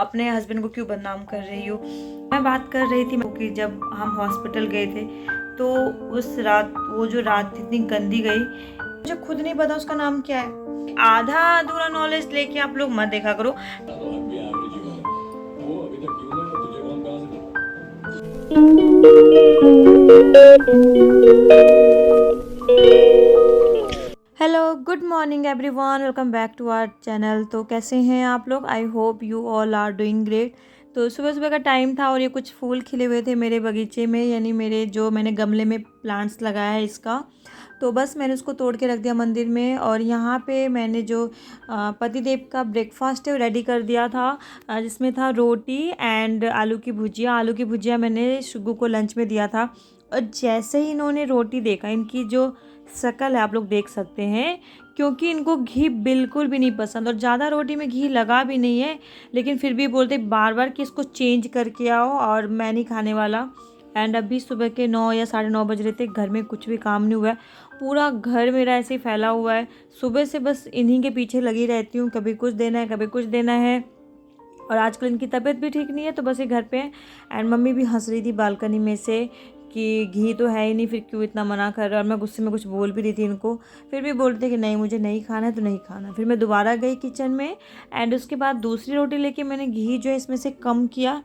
अपने हस्बैंड को क्यों बदनाम कर रही हो। मैं बात कर रही थी कि जब हम हॉस्पिटल गए थे तो उस रात, वो जो रात इतनी गंदी गई, मुझे खुद नहीं पता उसका नाम क्या है। आधा अधूरा नॉलेज लेके आप लोग मत देखा करो। Hello, good morning everyone, welcome back to our channel. तो कैसे हैं आप लोग? I hope you all are doing great. तो सुबह सुबह का टाइम था और ये कुछ फूल खिले हुए थे मेरे बगीचे में, यानी मेरे जो मैंने गमले में प्लांट्स लगाया है इसका। तो बस मैंने उसको तोड़ के रख दिया मंदिर में। और यहाँ पे मैंने जो पतिदेव का ब्रेकफास्ट है वो रेडी कर दिया था, जिसमें था रोटी एंड आलू की भुजिया। आलू की भुजिया मैंने शुगू को लंच में दिया था। और जैसे ही इन्होंने रोटी देखा, इनकी जो शक्ल है आप लोग देख सकते हैं, क्योंकि इनको घी बिल्कुल भी नहीं पसंद और ज़्यादा रोटी में घी लगा भी नहीं है, लेकिन फिर भी बोलते बार बार कि इसको चेंज करके आओ और मैं नहीं खाने वाला। एंड अभी सुबह के 9 या 9:30 बज रहे थे, घर में कुछ भी काम नहीं हुआ है। पूरा घर मेरा ऐसे ही फैला हुआ है। सुबह से बस इन्हीं के पीछे लगी रहती हूँ, कभी कुछ देना है, कभी कुछ देना है। और आजकल इनकी तबीयत भी ठीक नहीं है, तो बस ये घर पे हैं। एंड मम्मी भी हंस रही थी बालकनी में से कि घी तो है ही नहीं, फिर क्यों इतना मना कर रहा है। और मैं गुस्से में कुछ बोल भी रही थी इनको, फिर भी बोलते कि नहीं मुझे नहीं खाना है तो नहीं खाना। फिर मैं दोबारा गई किचन में एंड उसके बाद दूसरी रोटी लेके मैंने घी जो है इसमें से कम किया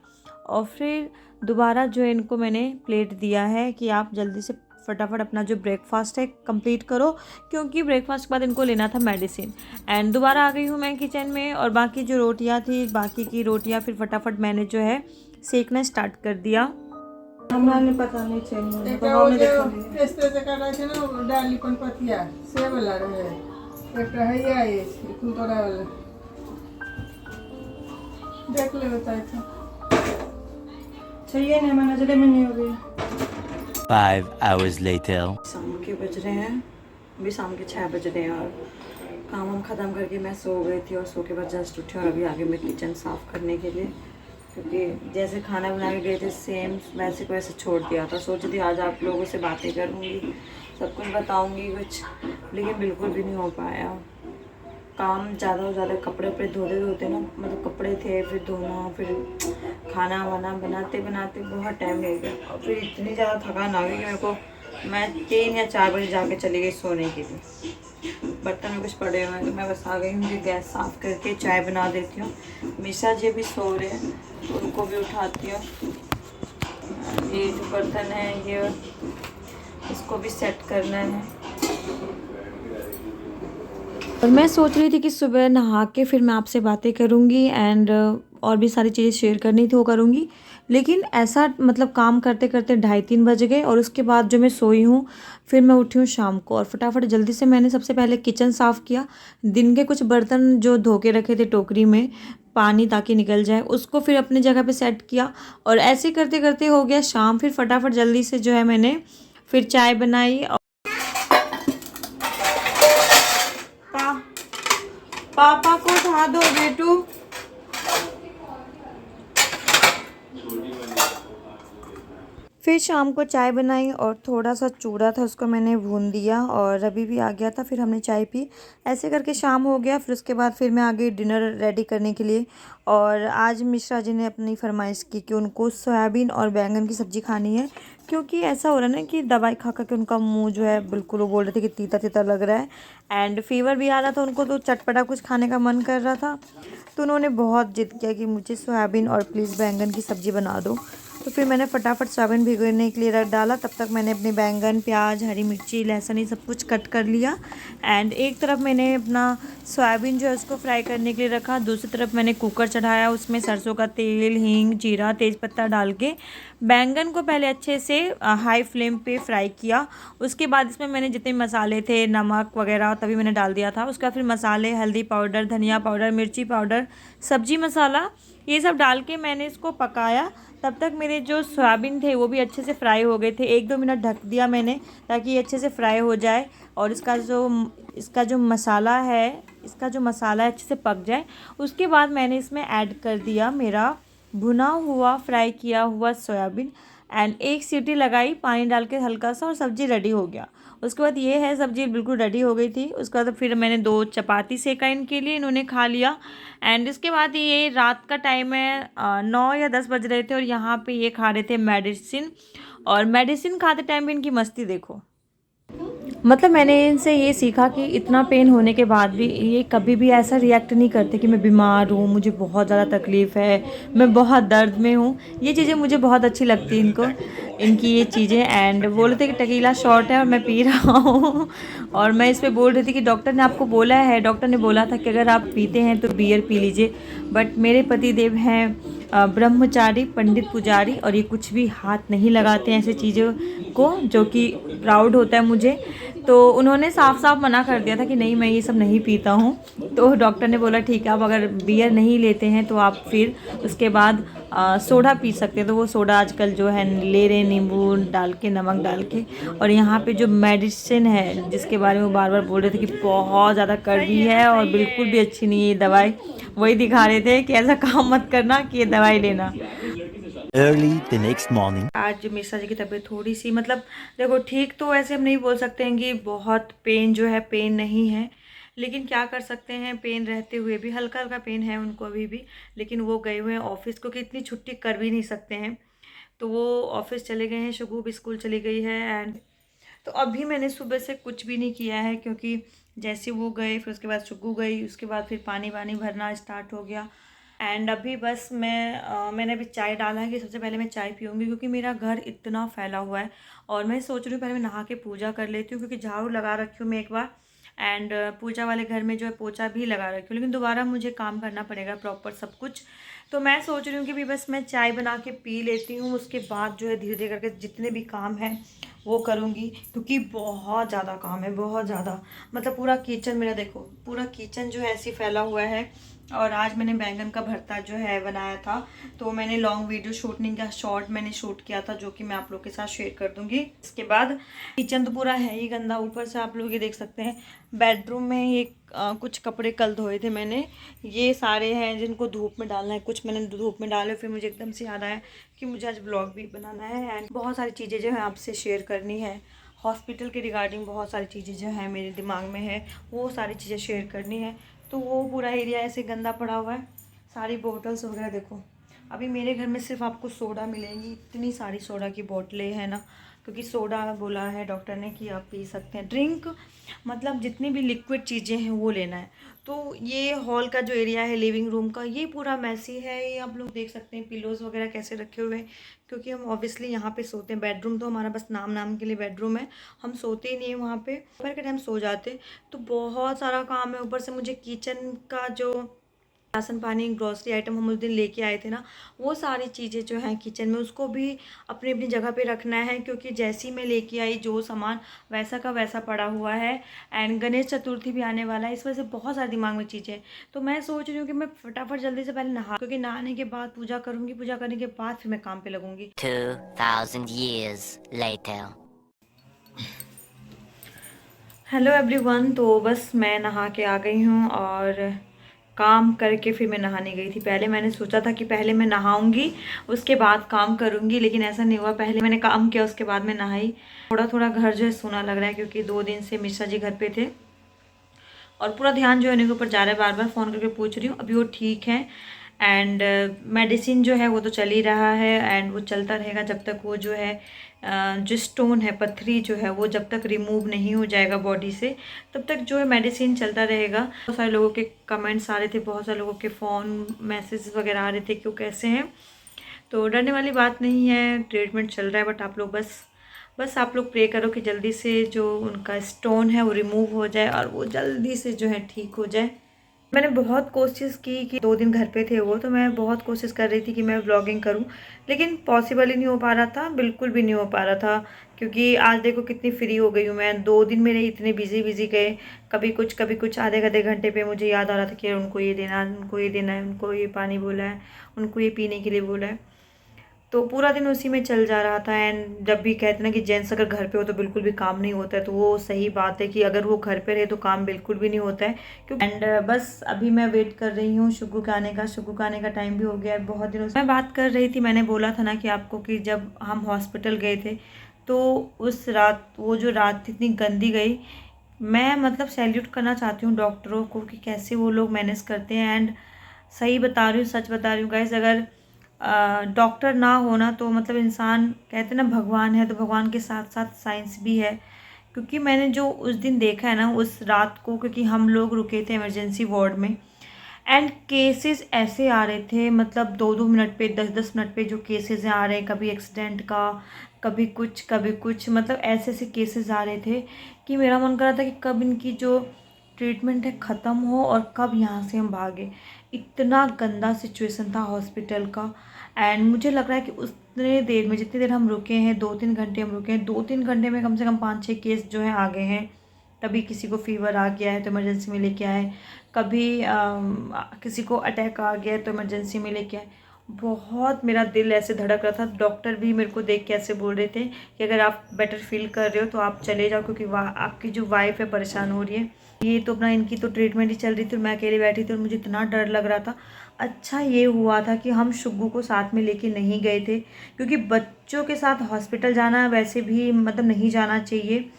और फिर दोबारा जो है इनको मैंने प्लेट दिया है कि आप जल्दी से फटाफट अपना जो ब्रेकफास्ट है कंप्लीट करो, क्योंकि ब्रेकफास्ट के बाद इनको लेना था मेडिसिन। एंड दोबारा आ गई हूँ मैं किचन में और बाकी जो रोटियाँ थी, बाकी की रोटियाँ फिर फटाफट मैंने जो है सेकना स्टार्ट कर दिया। हमारे पता नहीं चाहिए तो हमने देखा इस तरह से कर रहे थे ना, डाली पण पतिया से वाला रहे एक है ये इतन तो वाला देख ले बताए थे चाहिए नहीं, मैं नजरे में नहीं हो गई। 5 hours later शाम के बज रहे हैं, अभी शाम के 6 बज रहे हैं और काम हम ख़त्म करके मैं सो गई थी और सो के बाद जस्ट उठी और अभी आगे मैं किचन साफ़ करने के लिए, क्योंकि जैसे खाना बना के गए थे सेम वैसे को वैसे छोड़ दिया था। सोची थी आज आप लोगों से बातें करूँगी, सब कुछ बताऊँगी कुछ, लेकिन बिल्कुल भी नहीं हो पाया। काम ज़्यादा हो ज़्यादा, कपड़े वपड़े धोते ना, मतलब कपड़े थे फिर धोना, फिर खाना वाना बनाते बनाते बहुत टाइम लग गया। और फिर इतनी ज़्यादा थकान आ गई कि मेरे को, मैं 3 या 4 बजे जाके चली गई सोने के लिए। बर्तन में कुछ पड़े हुए हैं तो मैं बस आ गई हूँ कि गैस साफ़ करके चाय बना देती हूँ। मिश्रा जी भी सो रहे हैं तो उनको भी उठाती हूँ। ये जो बर्तन है ये इसको भी सेट करना है। और मैं सोच रही थी कि सुबह नहा के फिर मैं आपसे बातें करूँगी एंड और भी सारी चीज़ें शेयर करनी थी वो करूँगी, लेकिन ऐसा मतलब काम करते करते 2:30-3 बज गए। और उसके बाद जो मैं सोई हूँ, फिर मैं उठी हूँ शाम को और फटाफट जल्दी से मैंने सबसे पहले किचन साफ़ किया। दिन के कुछ बर्तन जो धो के रखे थे टोकरी में पानी ताकि निकल जाए, उसको फिर अपनी जगह पे सेट किया। और ऐसे करते करते हो गया शाम। फिर फटाफट जल्दी से जो है मैंने फिर चाय बनाई। पापा को उठा दो बेटू। फिर शाम को चाय बनाई और थोड़ा सा चूड़ा था उसको मैंने भून दिया और रवि भी आ गया था, फिर हमने चाय पी। ऐसे करके शाम हो गया। फिर उसके बाद फिर मैं आ गई डिनर रेडी करने के लिए। और आज मिश्रा जी ने अपनी फरमाइश की कि उनको सोयाबीन और बैंगन की सब्ज़ी खानी है, क्योंकि ऐसा हो रहा है ना कि दवाई खा खा के उनका मुंह जो है बिल्कुल, वो बोल रहे थे कि तीता तीता लग रहा है एंड फीवर भी आ रहा था उनको, तो चटपटा कुछ खाने का मन कर रहा था। तो उन्होंने बहुत जिद किया कि मुझे सोयाबीन और प्लीज़ बैंगन की सब्ज़ी बना दो। तो फिर मैंने फटाफट सोयाबीन भिगोने के लिए रख डाला। तब तक मैंने अपने बैंगन, प्याज, हरी मिर्ची, लहसुन ये सब कुछ कट कर लिया। एंड एक तरफ मैंने अपना सोयाबीन जो है उसको फ्राई करने के लिए रखा। दूसरी तरफ मैंने कुकर चढ़ाया, उसमें सरसों का तेल, हींग, जीरा, तेज़पत्ता डाल के बैंगन को पहले अच्छे से हाई फ्लेम पे फ्राई किया। उसके बाद इसमें मैंने जितने मसाले थे, नमक वगैरह तभी मैंने डाल दिया था। उसका फिर मसाले, हल्दी पाउडर, धनिया पाउडर, मिर्ची पाउडर, सब्जी मसाला, ये सब डाल के मैंने इसको पकाया। तब तक मेरे जो सोयाबीन थे वो भी अच्छे से फ्राई हो गए थे। 1-2 मिनट ढक दिया मैंने ताकि ये अच्छे से फ्राई हो जाए और इसका जो मसाला है अच्छे से पक जाए। उसके बाद मैंने इसमें ऐड कर दिया मेरा भुना हुआ फ्राई किया हुआ सोयाबीन एंड 1 सीटी लगाई पानी डाल के हल्का सा और सब्ज़ी रेडी हो गया। उसके बाद ये है सब्जी बिल्कुल रेडी हो गई थी। उसके बाद फिर मैंने 2 चपाती सेका इनके लिए, इन्होंने खा लिया। एंड इसके बाद ये रात का टाइम है, 9 या 10 बज रहे थे और यहाँ पे ये खा रहे थे मेडिसिन। और मेडिसिन खाते टाइम भी इनकी मस्ती देखो। मतलब मैंने इनसे ये सीखा कि इतना पेन होने के बाद भी ये कभी भी ऐसा रिएक्ट नहीं करते कि मैं बीमार हूँ, मुझे बहुत ज़्यादा तकलीफ़ है, मैं बहुत दर्द में हूँ। ये चीज़ें मुझे बहुत अच्छी लगती हैं इनको, इनकी ये चीज़ें। एंड बोल रहे थे कि टकीला शॉर्ट है और मैं पी रहा हूँ। और मैं इस पे बोल रही थी कि डॉक्टर ने आपको बोला है, डॉक्टर ने बोला था कि अगर आप पीते हैं तो बियर पी लीजिए। बट मेरे पति देव हैं ब्रह्मचारी, पंडित पुजारी, और ये कुछ भी हाथ नहीं लगाते हैं ऐसी चीज़ों को, जो कि प्राउड होता है मुझे। तो उन्होंने साफ साफ मना कर दिया था कि नहीं, मैं ये सब नहीं पीता हूँ। तो डॉक्टर ने बोला ठीक है, आप अगर बियर नहीं लेते हैं तो आप फिर उसके बाद सोडा पी सकते हैं। तो वो सोडा आजकल जो है ले रहे हैं, नींबू डाल के, नमक डाल के। और यहाँ पे जो मेडिसिन है जिसके बारे में वो बार बार बोल रहे थे कि बहुत ज़्यादा कड़वी है और बिल्कुल भी अच्छी नहीं है ये दवाई, वही दिखा रहे थे कि ऐसा काम मत करना कि ये दवाई लेना। Early the next morning. आज मिश्रा जी की तबीयत थोड़ी सी, मतलब देखो ठीक तो ऐसे हम नहीं बोल सकते हैं कि बहुत पेन जो है, पेन नहीं है, लेकिन क्या कर सकते हैं, पेन रहते हुए भी हल्का हल्का पेन है उनको अभी भी। लेकिन वो गए हुए हैं ऑफिस, क्योंकि इतनी छुट्टी कर भी नहीं सकते हैं। तो वो ऑफिस चले गए हैं, शुगू भी स्कूल चली गई है। एंड तो अभी मैंने सुबह से कुछ भी नहीं किया है, क्योंकि जैसे वो गए फिर उसके बाद शुगू गई, उसके बाद फिर पानी वानी भरना स्टार्ट हो गया। एंड अभी बस मैंने अभी चाय डाला है कि सबसे पहले मैं चाय पीऊँगी, क्योंकि मेरा घर इतना फैला हुआ है। और मैं सोच रही हूँ पहले मैं नहा के पूजा कर लेती हूँ, क्योंकि झाड़ू लगा रखी हूँ मैं एक बार। एंड पूजा वाले घर में जो है पोछा भी लगा रखी हूँ, लेकिन दोबारा मुझे काम करना पड़ेगा प्रॉपर सब कुछ। तो मैं सोच रही हूँ कि भी बस मैं चाय बना के पी लेती हूँ, उसके बाद जो है धीरे धीरे करके जितने भी काम हैं वो करूँगी, क्योंकि बहुत ज़्यादा काम है, बहुत ज़्यादा। मतलब पूरा किचन मेरा देखो, पूरा किचन जो है ऐसे फैला हुआ है। और आज मैंने बैंगन का भरता जो है बनाया था, तो मैंने लॉन्ग वीडियो शूट नहीं किया, शॉर्ट मैंने शूट किया था, जो कि मैं आप लोग के साथ शेयर कर दूंगी। इसके बाद किचन तो पूरा है ही गंदा, ऊपर से आप लोग ये देख सकते हैं बेडरूम में ये कुछ कपड़े कल धोए थे मैंने, ये सारे हैं जिनको धूप में डालना है। कुछ मैंने धूप में डाले, फिर मुझे एकदम से याद आया कि मुझे आज ब्लॉग भी बनाना है। एंड बहुत सारी चीज़ें जो है आपसे शेयर करनी है, हॉस्पिटल के रिगार्डिंग बहुत सारी चीज़ें जो है मेरे दिमाग में है, वो सारी चीज़ें शेयर करनी है। तो वो पूरा एरिया ऐसे गंदा पड़ा हुआ है, सारी बोतल्स वगैरह देखो। अभी मेरे घर में सिर्फ आपको सोडा मिलेंगी, इतनी सारी सोडा की बोतलें हैं ना, क्योंकि सोडा बोला है डॉक्टर ने कि आप पी सकते हैं। ड्रिंक मतलब जितनी भी लिक्विड चीज़ें हैं वो लेना है। तो ये हॉल का जो एरिया है लिविंग रूम का, ये पूरा मैसी है। ये आप लोग देख सकते हैं पिलोज़ वगैरह कैसे रखे हुए हैं, क्योंकि हम ऑब्वियसली यहाँ पे सोते हैं। बेडरूम तो हमारा बस नाम नाम के लिए बेडरूम है, हम सोते ही नहीं है वहाँ पे, दोपहर के टाइम सो जाते। तो बहुत सारा काम है, ऊपर से मुझे किचन का जो राशन पानी ग्रॉसरी आइटम हम उस दिन लेके आए थे ना, वो सारी चीज़ें जो हैं किचन में, उसको भी अपनी अपनी जगह पे रखना है, क्योंकि जैसी मैं लेके आई जो सामान वैसा का वैसा पड़ा हुआ है। एंड गणेश चतुर्थी भी आने वाला है, इस वजह से बहुत सारे दिमाग में चीज़ें हैं। तो मैं सोच रही हूँ कि मैं फटाफट जल्दी से पहले नहा, क्योंकि नहाने के बाद पूजा करूँगी, पूजा करने के बाद फिर मैं काम पर लगूँगी। 2000 years later. हेलो एवरीवन, तो बस मैं नहा के आ गई हूँ और काम करके फिर मैं नहाने गई थी। पहले मैंने सोचा था कि पहले मैं नहाऊंगी उसके बाद काम करूंगी, लेकिन ऐसा नहीं हुआ। पहले मैंने काम किया उसके बाद मैं नहाई। थोड़ा थोड़ा घर जो है सूना लग रहा है, क्योंकि 2 दिन से मिश्रा जी घर पे थे और पूरा ध्यान जो है उनके ऊपर जा रहा है। बार बार फ़ोन करके पूछ रही हूँ, अभी वो ठीक है। एंड मेडिसिन जो है वो तो चल ही रहा है, एंड वो चलता रहेगा जब तक वो जो है जो स्टोन है, पत्थरी जो है, वो जब तक रिमूव नहीं हो जाएगा बॉडी से, तब तक जो है मेडिसिन चलता रहेगा। बहुत सारे लोगों के कमेंट्स आ रहे थे, बहुत सारे लोगों के फ़ोन मैसेज वगैरह आ रहे थे कि वो कैसे हैं। तो डरने वाली बात नहीं है, ट्रीटमेंट चल रहा है। बट आप लोग बस आप लोग प्रे करो कि जल्दी से जो उनका स्टोन है वो रिमूव हो जाए और वो जल्दी से जो है ठीक हो जाए। मैंने बहुत कोशिश की कि 2 दिन घर पे थे वो, तो मैं बहुत कोशिश कर रही थी कि मैं व्लॉगिंग करूं, लेकिन पॉसिबल ही नहीं हो पा रहा था, बिल्कुल भी नहीं हो पा रहा था। क्योंकि आज देखो कितनी फ्री हो गई हूँ मैं। 2 दिन मेरे इतने बिजी गए, कभी कुछ आधे आधे घंटे पे मुझे याद आ रहा था कि उनको ये देना, उनको ये देना है, उनको ये पानी बोला है, उनको ये पीने के लिए बोला है। तो पूरा दिन उसी में चल जा रहा था। एंड जब भी कहते ना कि जेंट्स अगर घर पे हो तो बिल्कुल भी काम नहीं होता है, तो वो सही बात है कि अगर वो घर पे रहे तो काम बिल्कुल भी नहीं होता है। क्योंकि एंड बस अभी मैं वेट कर रही हूँ शुगू के आने का। शुगू का आने का टाइम भी हो गया है, बहुत दिनों से मैं बात कर रही थी। मैंने बोला था ना कि आपको कि जब हम हॉस्पिटल गए थे तो उस रात, वो जो रात थी इतनी गंदी गई। मैं मतलब सैल्यूट करना चाहती हूँ डॉक्टरों को कि कैसे वो लोग मैनेज करते हैं। एंड सही बता रही हूँ, सच बता रही हूँ गाइस, अगर डॉक्टर ना होना तो मतलब इंसान, कहते हैं ना भगवान है, तो भगवान के साथ साथ साइंस भी है। क्योंकि मैंने जो उस दिन देखा है ना, उस रात को, क्योंकि हम लोग रुके थे इमरजेंसी वार्ड में, एंड केसेस ऐसे आ रहे थे, मतलब 2-2 मिनट पे, 10-10 मिनट पे जो केसेस आ रहे हैं, कभी एक्सीडेंट का, कभी कुछ कभी कुछ, मतलब ऐसे ऐसे केसेस आ रहे थे कि मेरा मन कर रहा था कि कब इनकी जो ट्रीटमेंट है ख़त्म हो और कब यहाँ से हम भागे। इतना गंदा सिचुएशन था हॉस्पिटल का। एंड मुझे लग रहा है कि उतने देर में, जितनी देर हम रुके हैं, 2-3 घंटे हम रुके हैं, 2-3 घंटे में कम से कम 5-6 केस जो है आ गए हैं। कभी किसी को फीवर आ गया है तो इमरजेंसी में लेके आए, कभी किसी को अटैक आ गया है तो इमरजेंसी में लेके आए। बहुत मेरा दिल ऐसे धड़क रहा था। डॉक्टर भी मेरे को देख के ऐसे बोल रहे थे कि अगर आप बेटर फील कर रहे हो तो आप चले जाओ, क्योंकि आपकी जो वाइफ है परेशान हो रही है। ये तो अपना, इनकी तो ट्रीटमेंट ही चल रही थी और मैं अकेले बैठी थी और मुझे इतना डर लग रहा था। अच्छा ये हुआ था कि हम शुग्गू को साथ में लेके नहीं गए थे, क्योंकि बच्चों के साथ हॉस्पिटल जाना वैसे भी मतलब नहीं जाना चाहिए।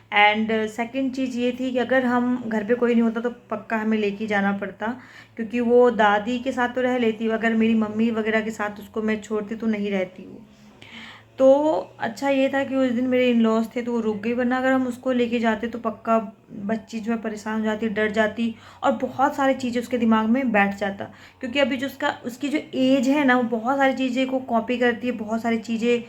एंड सेकंड चीज़ ये थी कि अगर हम घर पे कोई नहीं होता तो पक्का हमें लेके जाना पड़ता, क्योंकि वो दादी के साथ तो रह लेती, अगर मेरी मम्मी वगैरह के साथ उसको मैं छोड़ती तो नहीं रहती वो। तो अच्छा ये था कि उस दिन मेरे इन लॉज थे तो वो रुक गई, वरना अगर हम उसको लेके जाते तो पक्का बच्ची जो है परेशान हो जाती, डर जाती, और बहुत सारी चीज़ें उसके दिमाग में बैठ जाता। क्योंकि अभी जो उसकी जो एज है ना, वो बहुत सारी चीज़ें को कॉपी करती है, बहुत सारी चीज़ें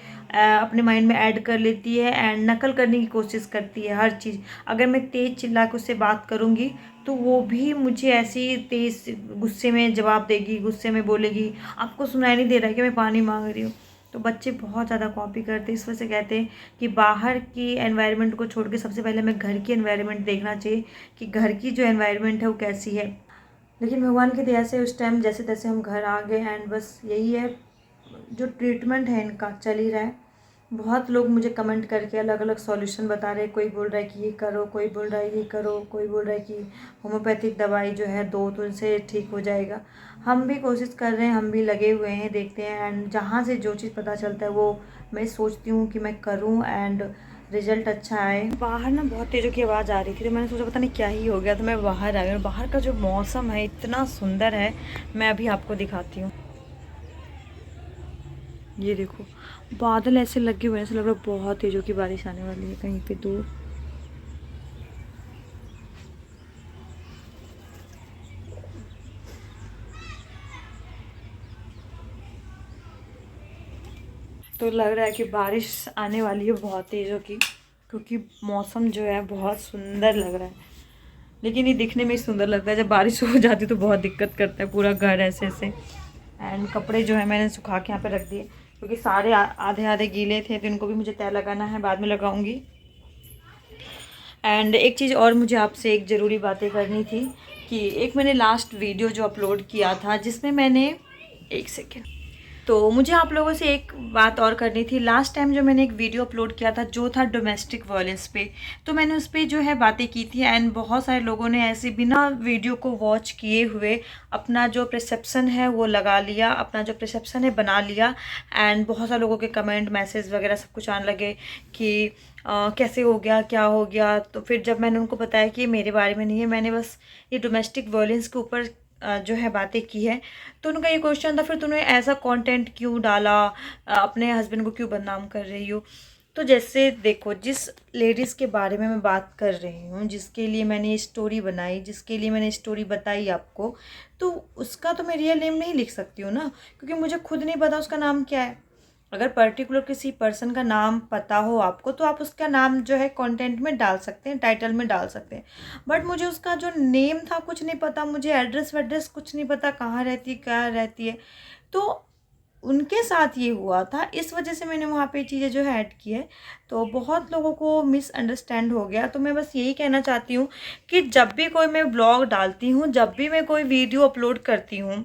अपने माइंड में ऐड कर लेती है एंड नकल करने की कोशिश करती है हर चीज़। अगर मैं तेज़ चिल्ला के उससे बात करूँगी तो वो भी मुझे ऐसी तेज़ गुस्से में जवाब देगी, गुस्से में बोलेगी, आपको सुनाई नहीं दे रहा है कि मैं पानी मांग रही हूँ। तो बच्चे बहुत ज़्यादा कॉपी करते हैं। इस वजह से कहते हैं कि बाहर की एनवायरनमेंट को छोड़ के सबसे पहले हमें घर की एनवायरनमेंट देखना चाहिए कि घर की जो एनवायरनमेंट है वो कैसी है। लेकिन भगवान की दया से उस टाइम जैसे तैसे हम घर आ गए। एंड बस यही है, जो ट्रीटमेंट है इनका चल ही रहा है। बहुत लोग मुझे कमेंट करके अलग अलग सॉल्यूशन बता रहे हैं। कोई बोल रहा है कि ये करो, कोई बोल रहा है ये करो, कोई बोल रहा है कि होम्योपैथिक दवाई जो है दो तो इनसे ठीक हो जाएगा। हम भी कोशिश कर रहे हैं, हम भी लगे हुए हैं, देखते हैं। एंड जहाँ से जो चीज़ पता चलता है वो मैं सोचती हूँ कि मैं करूँ एंड रिजल्ट अच्छा आए। बाहर ना बहुत तेज़ों की आवाज़ आ रही थी तो मैंने सोचा पता नहीं क्या ही हो गया, तो मैं बाहर आ गई। बाहर का जो मौसम है इतना सुंदर है, मैं अभी आपको दिखाती हूँ। ये देखो बादल ऐसे लगे हुए हैं, ऐसा लग रहा है बहुत तेज़ों की बारिश आने वाली है कहीं पे दूर। तो लग रहा है कि बारिश आने वाली है बहुत तेज़ों की, क्योंकि मौसम जो है बहुत सुंदर लग रहा है। लेकिन ये दिखने में ही सुंदर लगता है, जब बारिश हो जाती तो बहुत दिक्कत करता है पूरा घर ऐसे ऐसे। एंड कपड़े जो है मैंने सुखा के यहाँ पे रख दिए, क्योंकि सारे आधे आधे गीले थे, तो इनको भी मुझे तय लगाना है, बाद में लगाऊंगी। एंड एक चीज़ और मुझे आपसे एक ज़रूरी बातें करनी थी कि एक मैंने लास्ट वीडियो जो अपलोड किया था जिसमें मैंने, एक सेकेंड, तो मुझे आप लोगों से एक बात और करनी थी। लास्ट टाइम जो मैंने एक वीडियो अपलोड किया था जो था डोमेस्टिक वायलेंस पे, तो मैंने उस पर जो है बातें की थी। एंड बहुत सारे लोगों ने ऐसे बिना वीडियो को वॉच किए हुए अपना जो परसेप्शन है वो लगा लिया, अपना जो परसेप्शन है बना लिया। एंड बहुत सारे लोगों के कमेंट, मैसेज वगैरह सब कुछ आने लगे कि कैसे हो गया, क्या हो गया। तो फिर जब मैंने उनको बताया कि ये मेरे बारे में नहीं है, मैंने बस ये डोमेस्टिक वायलेंस के ऊपर जो है बातें की है, तो उनका ये क्वेश्चन था फिर तूने ऐसा कंटेंट क्यों डाला, अपने हस्बैंड को क्यों बदनाम कर रही हो। तो जैसे देखो, जिस लेडीज़ के बारे में मैं बात कर रही हूँ, जिसके लिए मैंने ये स्टोरी बनाई, जिसके लिए मैंने स्टोरी बताई आपको, तो उसका तो मैं रियल नेम नहीं लिख सकती हूँ ना, क्योंकि मुझे खुद नहीं पता उसका नाम क्या है। अगर पर्टिकुलर किसी पर्सन का नाम पता हो आपको तो आप उसका नाम जो है कंटेंट में डाल सकते हैं, टाइटल में डाल सकते हैं। बट मुझे उसका जो नेम था कुछ नहीं पता, मुझे एड्रेस वेड्रेस कुछ नहीं पता, कहाँ रहती क्या रहती है। तो उनके साथ ये हुआ था, इस वजह से मैंने वहाँ पे चीज़ें जो है ऐड की है। तो बहुत लोगों को मिसअंडरस्टैंड हो गया। तो मैं बस यही कहना चाहती हूँ कि जब भी कोई मैं ब्लॉग डालती हूँ, जब भी मैं कोई वीडियो अपलोड करती हूँ,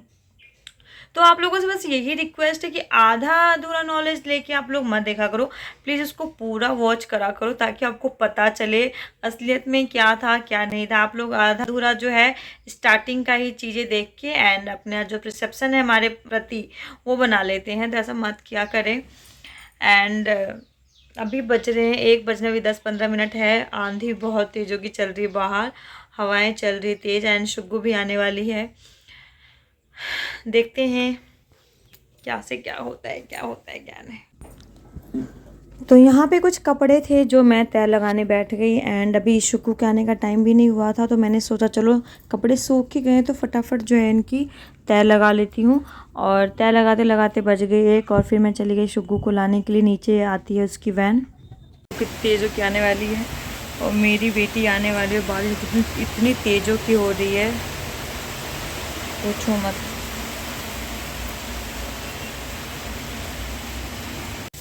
तो आप लोगों से बस यही रिक्वेस्ट है कि आधा अधूरा नॉलेज लेके आप लोग मत देखा करो, प्लीज़ उसको पूरा वॉच करा करो, ताकि आपको पता चले असलियत में क्या था क्या नहीं था। आप लोग आधा अधूरा जो है स्टार्टिंग का ही चीज़ें देख के एंड अपना जो परसेप्शन है हमारे प्रति वो बना लेते हैं, तो ऐसा मत किया करें। एंड अभी बज रहे हैं 1 बजने भी 10-15 मिनट है। आंधी बहुत तेज़ की चल रही है बाहर, हवाएं चल रही तेज़ एंड शुग्गू भी आने वाली है। देखते हैं क्या से क्या होता है क्या नहीं। तो यहाँ पे कुछ कपड़े थे जो मैं तय लगाने बैठ गई एंड अभी शुक्कू के आने का टाइम भी नहीं हुआ था, तो मैंने सोचा चलो कपड़े सूख के गए तो फटाफट जो है इनकी तय लगा लेती हूँ। और तय लगाते लगाते बज गई 1 और फिर मैं चली गई शुक्कू को लाने के लिए। नीचे आती है उसकी वैन, कितनी तेज़ों की आने वाली है और मेरी बेटी आने वाली है। बारिश इतनी तेज़ों की हो रही है पूछो मत।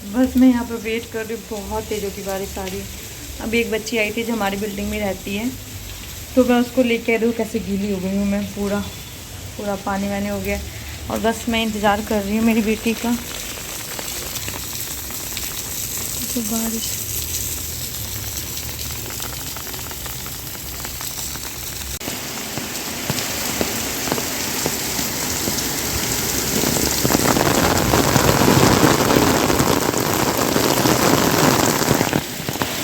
बस मैं यहाँ पर वेट कर रही हूँ, बहुत तेज़ों की बारिश आ रही है। अभी एक बच्ची आई थी जो हमारी बिल्डिंग में रहती है, तो मैं उसको लेके आई। देखो कैसे गीली हो गई हूँ मैं, पूरा पानी वानी हो गया। और बस मैं इंतज़ार कर रही हूँ मेरी बेटी का। तो बारिश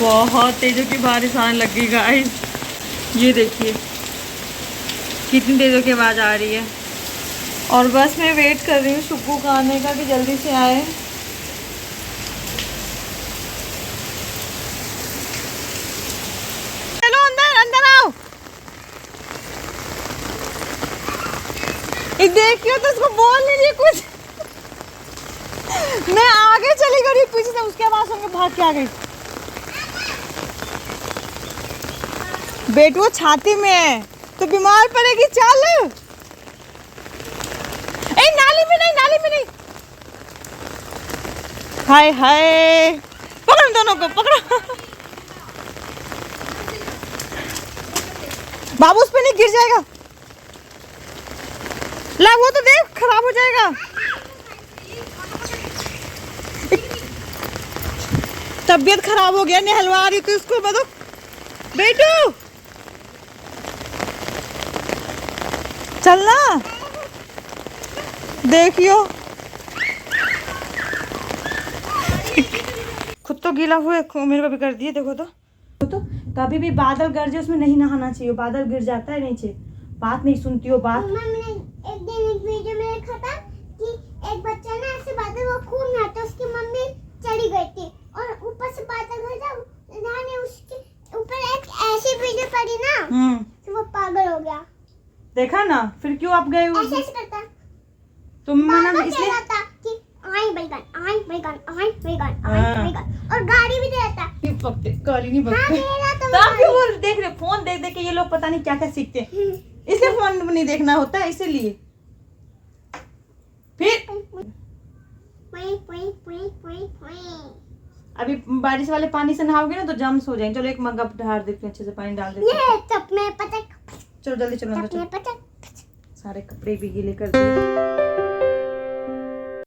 बहुत तेज़ों की बारिश आने लगी गाइस। ये देखिए कितनी तेज़ों की आवाज़ आ रही है। और बस मैं वेट कर रही हूँ शुक्कू का आने का कि जल्दी से आए। चलो अंदर अंदर आओ। एक देखियो तो उसको बोल नहीं रही कुछ। मैं आगे चली गई पीछे से उसके आवाज़ सुन के भाग के आ गई। बेटू छाती में है तो बीमार पड़ेगी। चल ए नाली में नहीं। हाय हाय पकड़ो दोनों को, पकड़ो। बाबू उस पे नहीं गिर जाएगा। ला वो तो देख खराब हो जाएगा। तबीयत खराब हो गया, नहलवा रही थी उसको। मैं तो बेटू चलना, देखियो खुद तो गीला हुए मेरे को भी कर दिए। देखो तो कभी भी बादल गरजे उसमें नहीं नहाना चाहिए, बादल गिर जाता है नीचे। बात नहीं सुनती हो बात। मैंने एक दिन एक वीडियो में देखा था कि एक बच्चा ना ऐसे बादल वो खूब नहाता, उसकी मम्मी चली गई थी और ऊपर से बादल नहाने उसके ऊपर एक ऐसी वीडियो पड़ी ना तो वो पागल हो गया। देखा ना फिर क्यों आप गए हो? ऐसे करता तुम मना बाबा इसलिए कह रहा था कि आई बैगन और गाड़ी भी दे रहा था। गाली नहीं हाँ बकते। दे रहा था तो आप क्यों बोल देख रहे फोन देख देख के ये लोग पता नहीं क्या क्या सीखते हैं, इसलिए फोन नहीं देखना होता है इसीलिए। फिर अभी बारिश वाले पानी से नहाओगे ना तो जम्स हो जाएंगे। चलो एक मग्गा ढार देते हैं, अच्छे से पानी डाल देते हैं। ये तब में पटक चलो जल्दी चलो अंदर चलो। पटक सारे कपड़े भी गीले कर दिए।